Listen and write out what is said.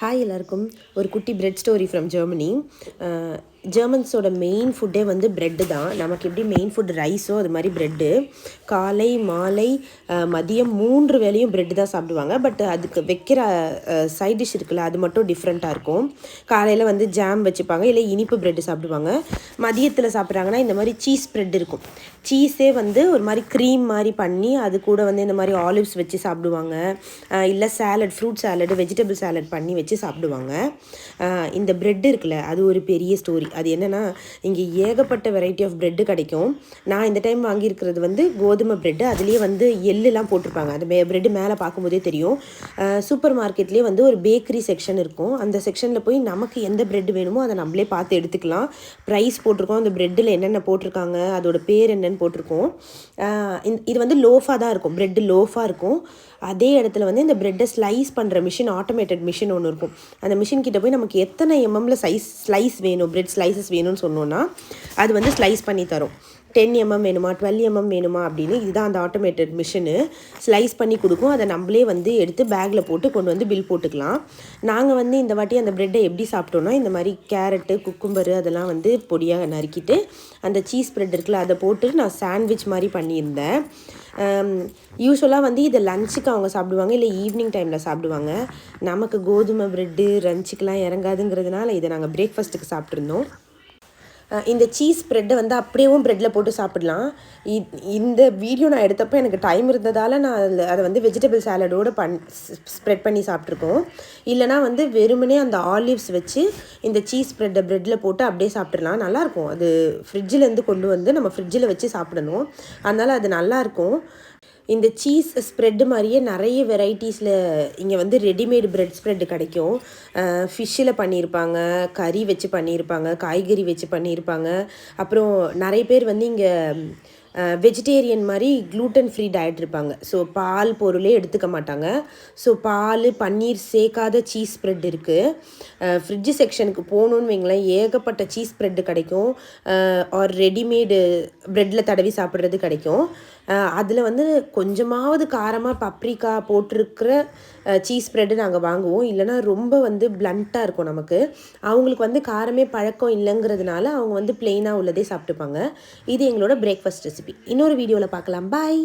Hi எல்லாருக்கும் ஒரு குட்டி பிரெட் ஸ்டோரி ஃப்ரம் ஜெர்மனி. ஜெர்மன்ஸோட மெயின் ஃபுட்டே வந்து ப்ரெட்டு தான். நமக்கு எப்படி மெயின் ஃபுட் ரைஸோ அது மாதிரி ப்ரெட்டு. காலை மாலை மதியம் 3 வேளையும் ப்ரெட்டு தான் சாப்பிடுவாங்க. பட் அதுக்கு வைக்கிற சைட் டிஷ் இருக்குல்ல, அது மட்டும் டிஃப்ரெண்ட்டாக இருக்கும். காலையில் வந்து ஜாம் வச்சுப்பாங்க, இல்லை இனிப்பு ப்ரெட்டு சாப்பிடுவாங்க. மதியத்தில் சாப்பிட்றாங்கன்னா இந்த மாதிரி சீஸ் ப்ரெட் இருக்கும். சீஸே வந்து ஒரு மாதிரி க்ரீம் மாதிரி பண்ணி அது கூட வந்து இந்த மாதிரி ஆலிவ்ஸ் வச்சு சாப்பிடுவாங்க. இல்லை salad, fruit salad, vegetable salad பண்ணி வச்சு சாப்பிடுவாங்க. இந்த ப்ரெட் இருக்குல்ல, அது ஒரு பெரிய ஸ்டோரி. அது என்னென்னா, இங்கே ஏகப்பட்ட வெரைட்டி ஆஃப் ப்ரெட்டு கிடைக்கும். நான் இந்த டைம் வாங்கியிருக்கிறது வந்து கோதுமை ப்ரெட்டு. அதுலேயே வந்து எள்ளுலாம் போட்டிருப்பாங்க. அந்த ப்ரெட்டு மேலே பார்க்கும்போதே தெரியும். சூப்பர் மார்க்கெட்லேயே வந்து ஒரு பேக்கரி செக்ஷன் இருக்கும். அந்த செக்ஷனில் போய் நமக்கு எந்த ப்ரெட்டு வேணுமோ அதை நம்மளே பார்த்து எடுத்துக்கலாம். ப்ரைஸ் போட்டிருக்கோம், அந்த ப்ரெட்டில் என்னென்ன போட்டிருக்காங்க, அதோட பேர் என்னென்னு போட்டிருக்கோம். இது வந்து லோஃபாக தான் இருக்கும், ப்ரெட்டு லோஃபாக இருக்கும். அதே இடத்துல வந்து இந்த ப்ரெட்டை ஸ்லைஸ் பண்ணுற மிஷின், ஆட்டோமேட்டட் மிஷின் ஒன்று இருக்கும். அந்த மிஷின் கிட்ட போய் நமக்கு எத்தனை எம்எம்ல ஸ்லைஸ் வேணும், ப்ரெட் ஸ்லைசஸ் வேணும்னு சொன்னோன்னா அது வந்து ஸ்லைஸ் பண்ணி தரும். 10 mm வேணுமா, 12 mm வேணுமா அப்படின்னு. இதுதான் அந்த ஆட்டோமேட்டட் மிஷினு. ஸ்லைஸ் பண்ணி கொடுக்கும். அதை நம்மளே வந்து எடுத்து பேக்கில் போட்டு கொண்டு வந்து பில் போட்டுக்கலாம். நாங்கள் வந்து இந்த வாட்டி அந்த ப்ரெட்டை எப்படி சாப்பிட்டோன்னா, இந்த மாதிரி கேரட்டு, குக்கும்பரு அதெல்லாம் வந்து பொடியாக நறுக்கிட்டு அந்த சீஸ் ப்ரெட் இருக்குல்ல அதை போட்டு நான் சாண்ட்விச் மாதிரி பண்ணியிருந்தேன். யூஸ்வலாக வந்து இதை லஞ்சுக்கு அவங்க சாப்பிடுவாங்க, இல்லை ஈவினிங் டைமில் சாப்பிடுவாங்க. நமக்கு கோதுமை ப்ரெட்டு லஞ்சுக்கெலாம் இறங்காதுங்கிறதுனால இதை நாங்கள் பிரேக்ஃபாஸ்ட்டுக்கு சாப்பிட்ருந்தோம். இந்த சீஸ் ப்ரெட்டை வந்து அப்படியேவும் ப்ரெட்டில் போட்டு சாப்பிடலாம். இந்த வீடியோ நான் எடுத்தப்போ எனக்கு டைம் இருந்ததால் நான் அதை வந்து வெஜிடபிள் சாலடோடு ஸ்ப்ரெட் பண்ணி சாப்பிட்ருக்கோம். இல்லைனா வந்து வெறுமனே அந்த ஆலிவ்ஸ் வச்சு இந்த சீஸ் ப்ரெட்டை ப்ரெட்டில் போட்டு அப்படியே சாப்பிட்றலாம். நல்லாயிருக்கும். அது ஃப்ரிட்ஜிலேருந்து கொண்டு வந்து நம்ம ஃப்ரிட்ஜில் வச்சு சாப்பிடணும். அதனால் அது நல்லாயிருக்கும். இந்த சீஸ் ஸ்ப்ரெட்டு மாதிரியே நிறைய வெரைட்டிஸில் இங்கே வந்து ரெடிமேடு ப்ரெட் ஸ்ப்ரெட்டு கிடைக்கும். ஃபிஷ்ஷில் பண்ணியிருப்பாங்க, கறி வச்சு பண்ணியிருப்பாங்க, காய்கறி வச்சு பண்ணியிருப்பாங்க. அப்புறம் நிறைய பேர் வந்து இங்கே வெஜிடேரியன் மாதிரி க்ளூட்டன் ஃப்ரீ டயட் இருப்பாங்க. ஸோ பால் பொருளே எடுத்துக்க மாட்டாங்க. ஸோ பால், பன்னீர் சேர்க்காத சீஸ் ஸ்ப்ரெட் இருக்குது. ஃப்ரிட்ஜு செக்ஷனுக்கு போகணுன்னு வைங்களேன், ஏகப்பட்ட சீஸ் ஸ்ப்ரெட்டு கிடைக்கும். ஆர் ரெடிமேடு ப்ரெட்டில் தடவி சாப்பிட்றது கிடைக்கும். அதில் வந்து கொஞ்சமாவது காரமாக பப்ரிக்கா போட்டிருக்கிற சீஸ் ஸ்ப்ரெட்டு நாங்கள் வாங்குவோம். இல்லைனா ரொம்ப வந்து பிளண்ட்டாக இருக்கும் நமக்கு. அவங்களுக்கு வந்து காரமே பழக்கம் இல்லைங்கிறதுனால அவங்க வந்து ப்ளெயினாக உள்ளதே சாப்பிட்டுப்பாங்க. இது எங்களோட பிரேக்ஃபாஸ்ட் ரெசிபி. இன்னொரு வீடியோவில் பார்க்கலாம். பாய்.